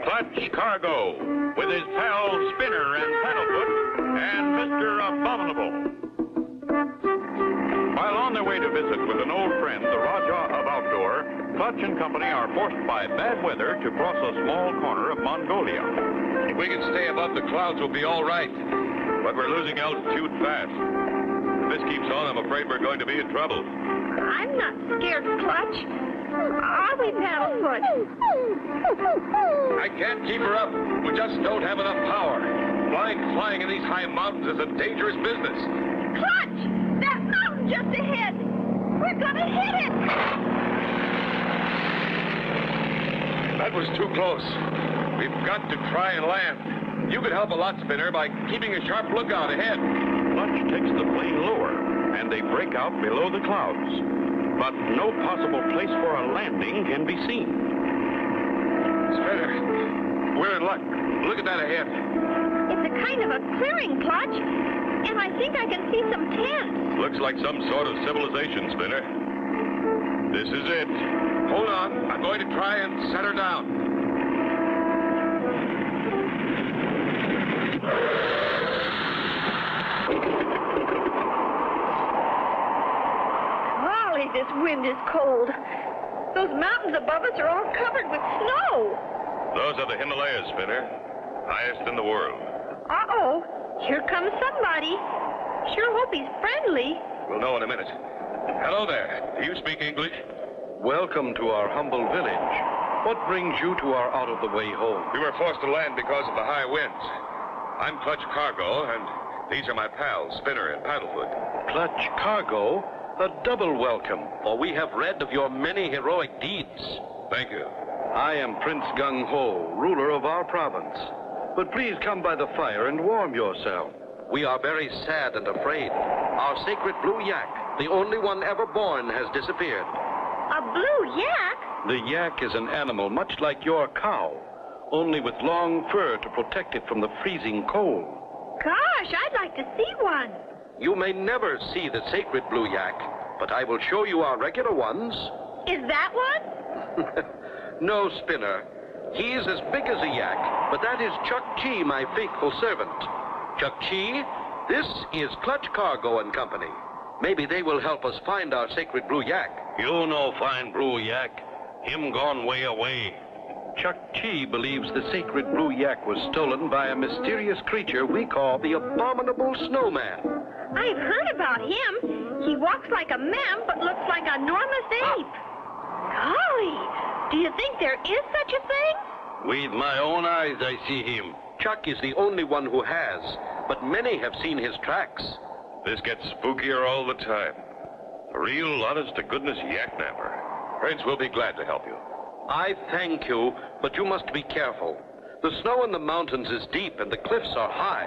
Clutch Cargo, with his pals Spinner and Paddlefoot, and Mr. Abominable. While on their way to visit with an old friend, the Rajah of Outdoor, Clutch and company are forced by bad weather to cross a small corner of Mongolia. If we can stay above the clouds, we'll be all right. But we're losing altitude fast. If this keeps on, I'm afraid we're going to be in trouble. I'm not scared, Clutch. Are we, Paddlefoot? I can't keep her up. We just don't have enough power. Flying in these high mountains is a dangerous business. Clutch! That mountain just ahead! We're gonna hit it! That was too close. We've got to try and land. You could help a lot, Spinner, by keeping a sharp lookout ahead. Clutch takes the plane lower, and they break out below the clouds. But no possible place for a landing can be seen. Spinner, we're in luck. Look at that ahead. It's a kind of a clearing, Clutch. And I think I can see some tents. Looks like some sort of civilization, Spinner. This is it. Hold on. I'm going to try and set her down. Golly, this wind is cold. Those mountains above us are all covered with snow. Those are the Himalayas, Spinner. Highest in the world. Uh-oh. Here comes somebody. Sure hope he's friendly. We'll know in a minute. Hello there. Do you speak English? Welcome to our humble village. What brings you to our out-of-the-way home? We were forced to land because of the high winds. I'm Clutch Cargo, and these are my pals, Spinner and Paddlefoot. Clutch Cargo? A double welcome, for we have read of your many heroic deeds. Thank you. I am Prince Gung Ho, ruler of our province. But please come by the fire and warm yourself. We are very sad and afraid. Our sacred blue yak, the only one ever born, has disappeared. A blue yak? The yak is an animal much like your cow, only with long fur to protect it from the freezing cold. Gosh, I'd like to see one. You may never see the sacred blue yak, but I will show you our regular ones. Is that one? No, Spinner. He is as big as a yak, but that is Chuck Chi, my faithful servant. Chuck Chi, this is Clutch Cargo and Company. Maybe they will help us find our sacred blue yak. You no find blue yak. Him gone way away. Chuck Chi believes the sacred blue yak was stolen by a mysterious creature we call the Abominable Snowman. I've heard about him. He walks like a man, but looks like an enormous ape. Golly, do you think there is such a thing? With my own eyes, I see him. Chuck is the only one who has, but many have seen his tracks. This gets spookier all the time. A real honest-to-goodness yak-napper. Prince, we'll be glad to help you. I thank you, but you must be careful. The snow in the mountains is deep and the cliffs are high.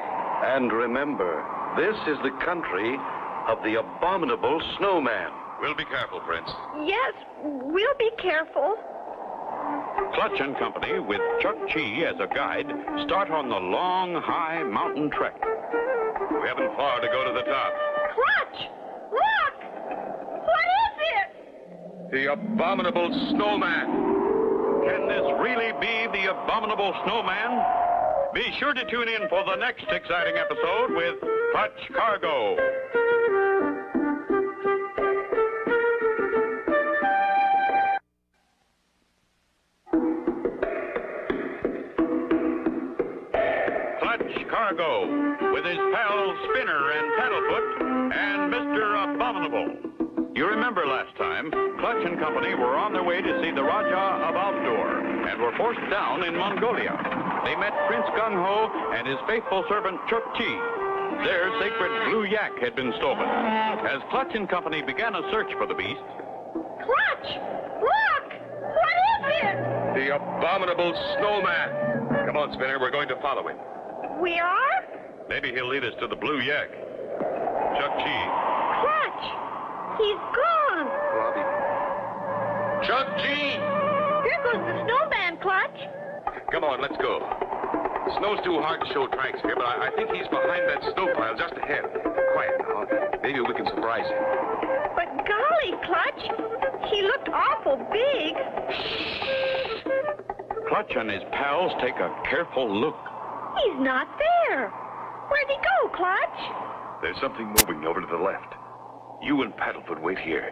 And remember, this is the country of the Abominable Snowman. We'll be careful, Prince. Yes, we'll be careful. Clutch and Company, with Chuck Chi as a guide, start on the long, high mountain trek. We haven't far to go to the top. Clutch! Look! What is it? The Abominable Snowman. Can this really be the Abominable Snowman? Be sure to tune in for the next exciting episode with Clutch Cargo. Clutch Cargo, with his pals Spinner and Paddlefoot, and Mr. Abominable. You remember last time, Clutch and Company were on their way to see the Rajah of Outdoor and were forced down in Mongolia. They met Prince Gung Ho and his faithful servant Chuck Chi. Their sacred blue yak had been stolen. As Clutch and Company began a search for the beast... Clutch! Look! What is it? The Abominable Snowman. Come on, Spinner, we're going to follow him. We are? Maybe he'll lead us to the blue yak. Chuck Chi. Clutch! He's gone! Chuck Chi! Here goes the snowman, Clutch. Come on, let's go. The snow's too hard to show tracks here, but I think he's behind that snow pile just ahead. Quiet now. Maybe we can surprise him. But golly, Clutch, he he looked awful big. Clutch and his pals take a careful look. He's not there. Where'd he go, Clutch? There's something moving over to the left. You and Paddlefoot wait here.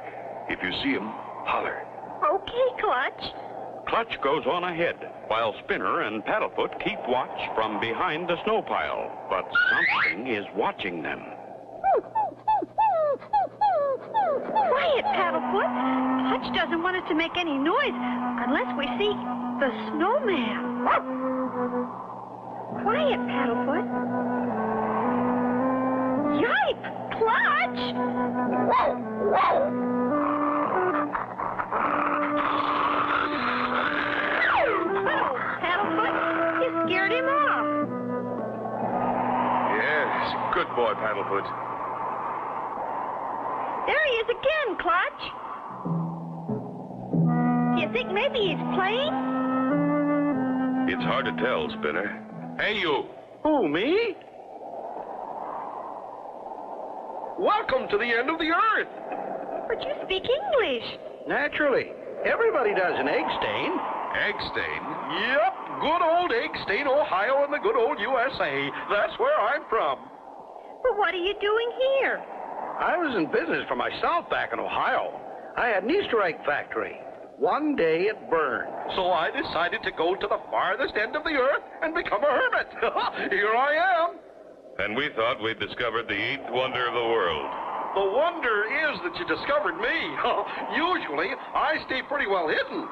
If you see him, holler. Okay, Clutch. Clutch goes on ahead, while Spinner and Paddlefoot keep watch from behind the snow pile. But something is watching them. Quiet, Paddlefoot. Clutch doesn't want us to make any noise unless we see the snowman. Quiet, Paddlefoot. Yipe! Clutch! Paddlefoot, you scared him off. Yes, good boy, Paddlefoot. There he is again, Clutch. Do you think maybe he's playing? It's hard to tell, Spinner. Hey, you. Who, me? Welcome to the end of the earth. But you speak English. Naturally. Everybody does an egg stain. Egg stain? Yep, good old Egg Stain, Ohio, and the good old USA. That's where I'm from. But what are you doing here? I was in business for myself back in Ohio. I had an Easter egg factory. One day it burned. So I decided to go to the farthest end of the earth and become a hermit. Here I am. And we thought we'd discovered the 8th wonder of the world. The wonder is that you discovered me. Usually, I stay pretty well hidden.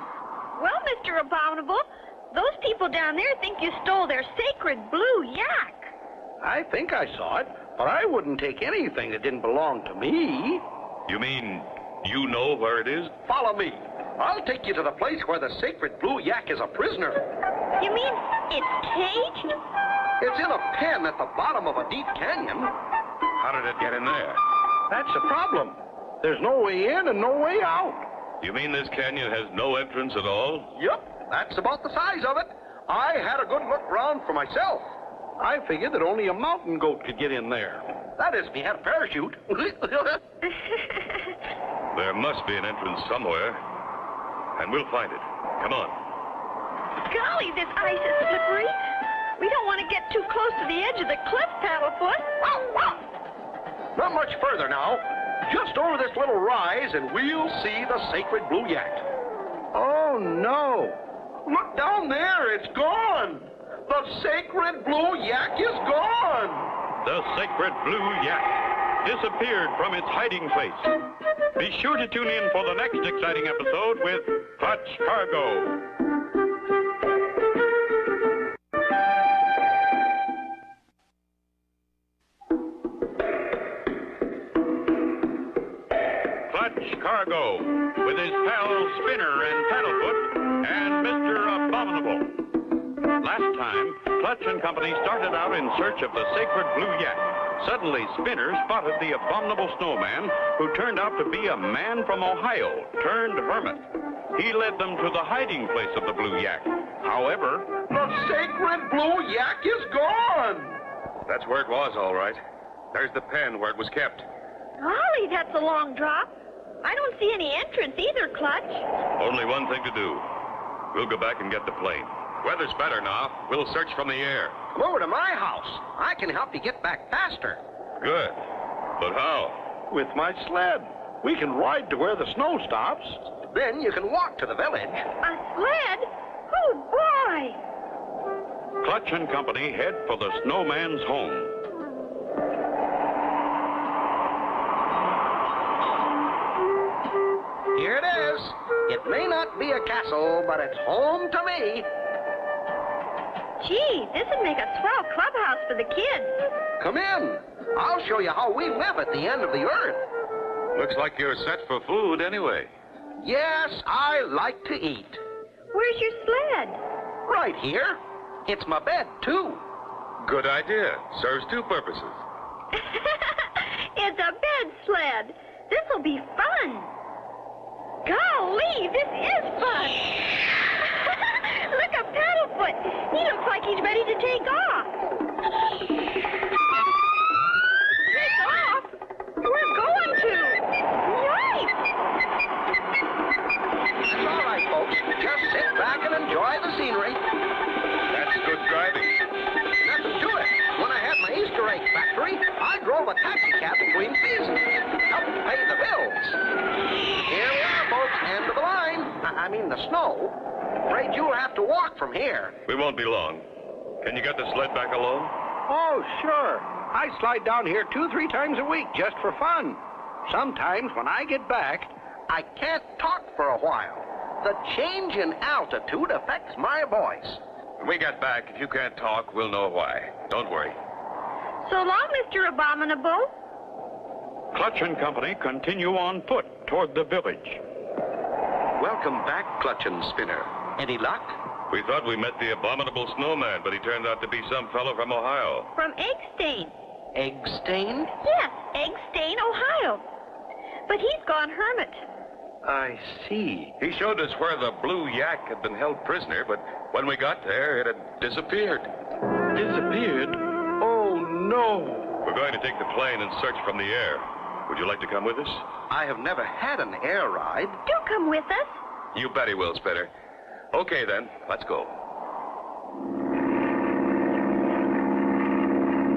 Well, Mr. Abominable, those people down there think you stole their sacred blue yak. I think I saw it, but I wouldn't take anything that didn't belong to me. You mean you know where it is? Follow me. I'll take you to the place where the sacred blue yak is a prisoner. You mean it's caged? It's in a pen at the bottom of a deep canyon. How did it get in there? That's the problem. There's no way in and no way out. You mean this canyon has no entrance at all? Yep, that's about the size of it. I had a good look round for myself. I figured that only a mountain goat could get in there. That is, if he had a parachute. There must be an entrance somewhere. And we'll find it. Come on. Golly, this ice is slippery. We don't want to get too close to the edge of the cliff, Paddlefoot. Not much further now. Just over this little rise, and we'll see the sacred blue yak. Oh, no. Look down there. It's gone. The sacred blue yak is gone. The sacred blue yak disappeared from its hiding place. Be sure to tune in for the next exciting episode with Clutch Cargo. Clutch Cargo, with his pals Spinner and Paddlefoot and Mr. Abominable. Last time, Clutch and Company started out in search of the sacred blue yak. Suddenly, Spinner spotted the abominable snowman, who turned out to be a man from Ohio, turned hermit. He led them to the hiding place of the blue yak. However, the sacred blue yak is gone. That's where it was, all right. There's the pen where it was kept. Golly, that's a long drop. I don't see any entrance either, Clutch. Only one thing to do. We'll go back and get the plane. Weather's better now. We'll search from the air. Come over to my house. I can help you get back faster. Good. But how? With my sled. We can ride to where the snow stops. Then you can walk to the village. A sled? Oh, boy! Clutch and Company head for the snowman's home. Here it is. It may not be a castle, but it's home to me. Gee, this would make a swell clubhouse for the kids. Come in. I'll show you how we live at the end of the earth. Looks like you're set for food anyway. Yes, I like to eat. Where's your sled? Right here. It's my bed, too. Good idea. Serves two purposes. It's a bed sled. This'll be fun. Golly, this is fun. Look at Paddlefoot. He looks like he's ready to take off. Take off? We're going to. Yikes! taxi cab between seasons. Help pay the bills. Here we are, folks. End of the line. I mean the snow. Afraid you'll have to walk from here. We won't be long. Can you get the sled back alone? Oh, sure. I slide down here 2-3 times a week just for fun. Sometimes when I get back, I can't talk for a while. The change in altitude affects my voice. When we get back, if you can't talk, we'll know why. Don't worry. So long, Mr. Abominable. Clutch and Company continue on foot toward the village. Welcome back, Clutch and Spinner. Any luck? We thought we met the abominable snowman, but he turned out to be some fellow from Ohio. From Eggstain. Eggstain? Yes, Eggstain, Ohio. But he's gone hermit. I see. He showed us where the blue yak had been held prisoner, but when we got there, it had disappeared. Disappeared? Oh, no. We're going to take the plane and search from the air. Would you like to come with us? I have never had an air ride. Do come with us. You bet he will, Spinner. Okay, then. Let's go.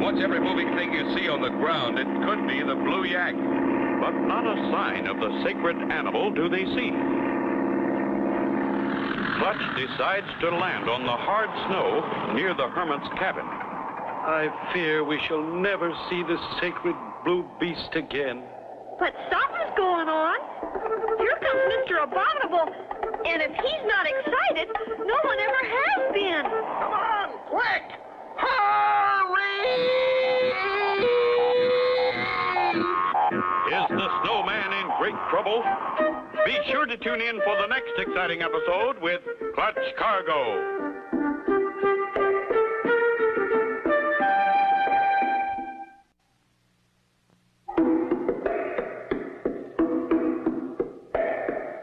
Watch every moving thing you see on the ground. It could be the blue yak. But not a sign of the sacred animal do they see. Clutch decides to land on the hard snow near the hermit's cabin. I fear we shall never see the sacred blue beast again. But something's going on. Here comes Mr. Abominable. And if he's not excited, no one ever has been. Come on, quick! Hurry! Is the snowman in great trouble? Be sure to tune in for the next exciting episode with Clutch Cargo.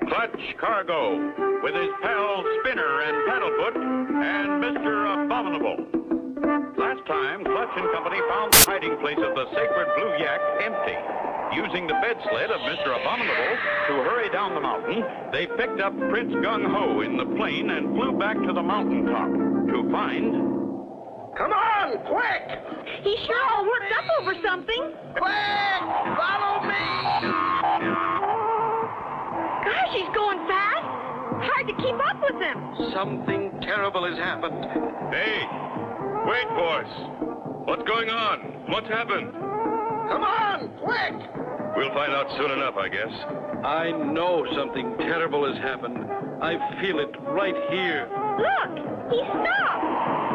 Clutch Cargo, with his pals Spinner and Paddlefoot and Mr. Abominable. Last time, Clutch and Company found the hiding place of the sacred blue yak empty. Using the bed sled of Mr. Abominable to hurry down the mountain, they picked up Prince Gung Ho in the plane and flew back to the mountaintop to find... Come on, quick! He's sure all worked up over something. Quick! Follow me! Gosh, he's going fast. Hard to keep up with him. Something terrible has happened. Hey, wait for us. What's going on? What's happened? Come on, quick! We'll find out soon enough, I guess. I know something terrible has happened. I feel it right here. Look, he stopped.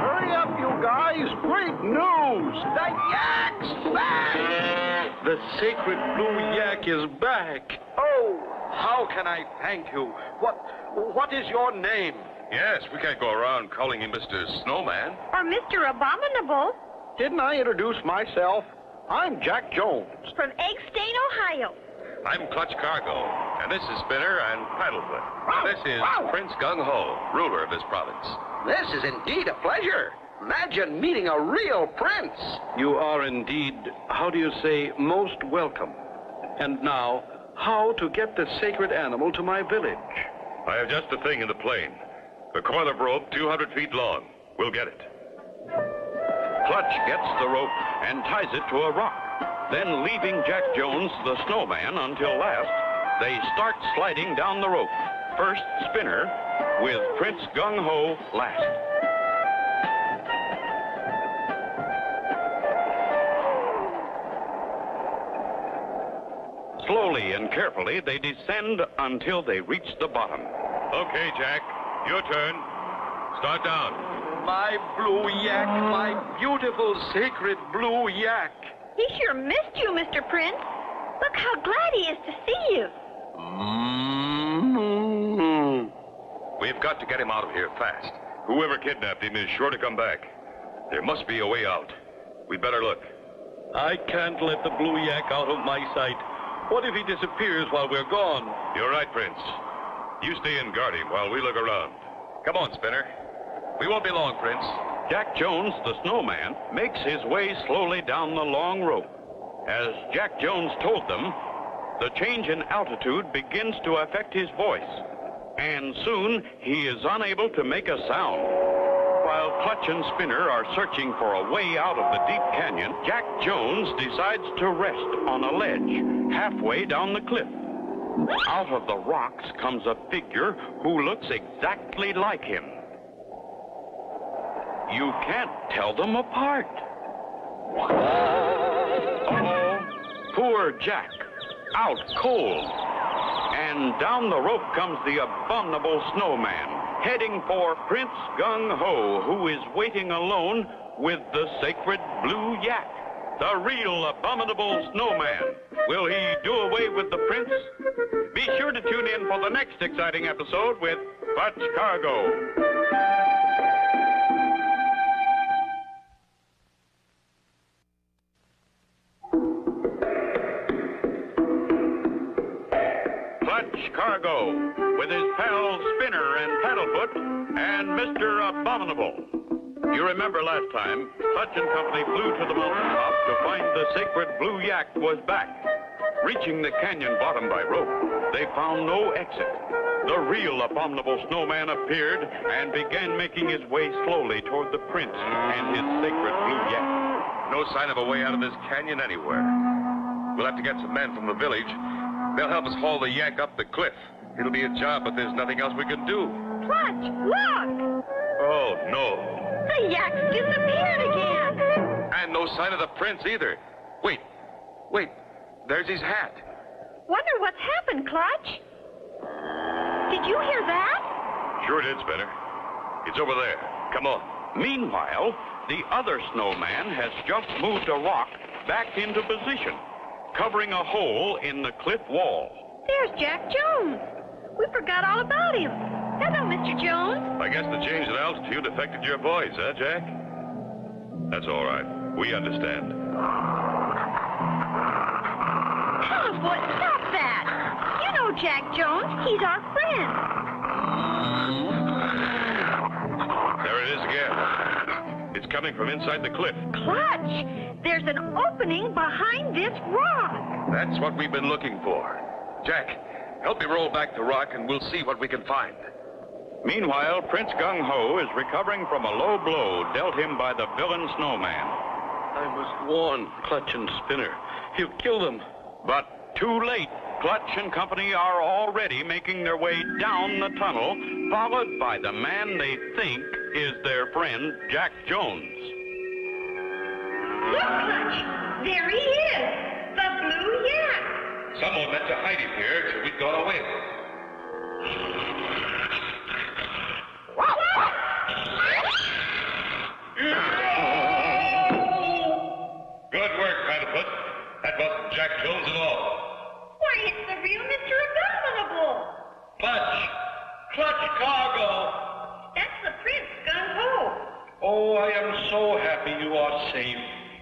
Hurry up, you guys. Great news. The yak's back! The sacred blue yak is back. Oh, how can I thank you? What is your name? Yes, we can't go around calling him Mr. Snowman. Or Mr. Abominable. Didn't I introduce myself? I'm Jack Jones. From Eggstain, Ohio. I'm Clutch Cargo, and this is Spinner and Paddlefoot. Wow, This is wow. Prince Gung Ho, ruler of this province. This is indeed a pleasure. Imagine meeting a real prince. You are indeed, how do you say, most welcome. And now, how to get the sacred animal to my village? I have just the thing in the plane. A coil of rope 200 feet long. We'll get it. Clutch gets the rope and ties it to a rock. Then, leaving Jack Jones, the snowman, until last, they start sliding down the rope. First, Spinner, with Prince Gung Ho last. Slowly and carefully, they descend until they reach the bottom. Okay, Jack, your turn. Start down. My blue yak, my beautiful sacred blue yak. He sure missed you, Mr. Prince. Look how glad he is to see you. We've got to get him out of here fast. Whoever kidnapped him is sure to come back. There must be a way out. We'd better look. I can't let the blue yak out of my sight. What if he disappears while we're gone? You're right, Prince. You stay and guard him while we look around. Come on, Spinner. We won't be long, Prince. Jack Jones, the snowman, makes his way slowly down the long rope. As Jack Jones told them, the change in altitude begins to affect his voice, and soon he is unable to make a sound. While Clutch and Spinner are searching for a way out of the deep canyon, Jack Jones decides to rest on a ledge halfway down the cliff. Out of the rocks comes a figure who looks exactly like him. You can't tell them apart. Uh-oh, poor Jack, out cold. And down the rope comes the Abominable Snowman, heading for Prince Gung Ho, who is waiting alone with the sacred blue yak, the real Abominable Snowman. Will he do away with the prince? Be sure to tune in for the next exciting episode with Clutch Cargo. Clutch Cargo, with his pals Spinner and Paddlefoot and Mr. Abominable. You remember last time, Clutch and Company flew to the mountaintop to find the sacred blue yak was back. Reaching the canyon bottom by rope, they found no exit. The real Abominable Snowman appeared and began making his way slowly toward the prince and his sacred blue yak. No sign of a way out of this canyon anywhere. We'll have to get some men from the village. They'll help us haul the yak up the cliff. It'll be a job, but there's nothing else we can do. Clutch, look! Oh, no. The yak's disappeared again. And no sign of the prince either. Wait. There's his hat. Wonder what's happened, Clutch? Did you hear that? Sure did, Spinner. It's over there. Come on. Meanwhile, the other snowman has just moved a rock back into position, covering a hole in the cliff wall. There's Jack Jones. We forgot all about him. Hello, Mr. Jones. I guess the change in altitude affected your voice, huh, Jack? That's all right. We understand. Paddlefoot, stop that. You know Jack Jones. He's our friend. There it is again. It's coming from inside the cliff. Clutch, there's an opening behind this rock. That's what we've been looking for. Jack, help me roll back the rock and we'll see what we can find. Meanwhile, Prince Gung Ho is recovering from a low blow dealt him by the villain snowman. I must warn Clutch and Spinner. He'll kill them. But too late. Clutch and Company are already making their way down the tunnel, followed by the man they think is their friend, Jack Jones. Look, Clutch, there he is, the blue yak. Someone meant to hide him here till we'd gone away. Good work, Paddlefoot. That wasn't Jack Jones at all. Why, it's the real Mr. Abominable. Clutch Cargo. That's the Prince, Gung Ho. Oh, I am so happy you are safe.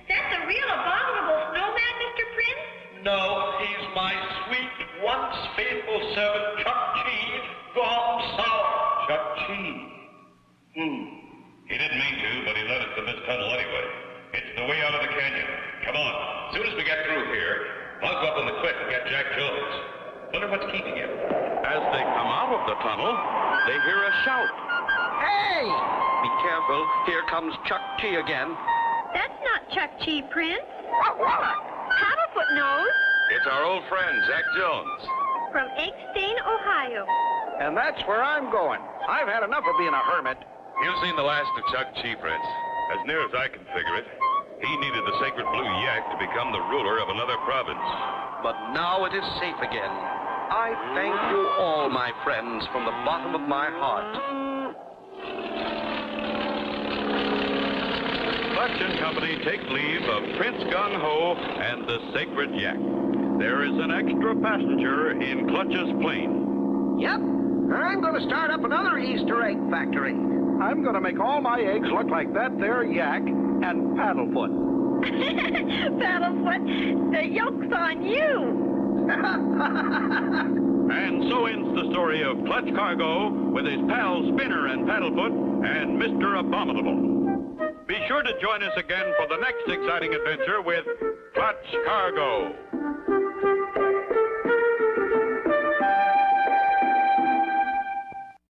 That's the real Abominable Snowman, Mr. Prince? No, he's my sweet, once faithful servant, Chuck Chi, gone sour. Chuck Chi. He didn't mean to, but he led us to this tunnel anyway. It's the way out of the canyon. Come on. As soon as we get through here, plug up on the cliff and get Jack Jones. Wonder what's keeping him. As they come out of the tunnel, they hear a shout. Hey! Be careful. Here comes Chuck Chi again. That's not Chuck Chi, Prince. Paddlefoot knows. It's our old friend, Jack Jones. From Eggstain, Ohio. And that's where I'm going. I've had enough of being a hermit. You've seen the last of Chuck Chi, Prince. As near as I can figure it, he needed the sacred blue yak to become the ruler of another province. But now it is safe again. I thank you all, my friends, from the bottom of my heart. Clutch and Company take leave of Prince Gung Ho and the sacred yak. There is an extra passenger in Clutch's plane. Yep. I'm going to start up another Easter egg factory. I'm going to make all my eggs look like that there yak and Paddlefoot. Paddlefoot, the yoke's on you. And so ends the story of Clutch Cargo with his pals Spinner and Paddlefoot and Mr. Abominable. Be sure to join us again for the next exciting adventure with Clutch Cargo.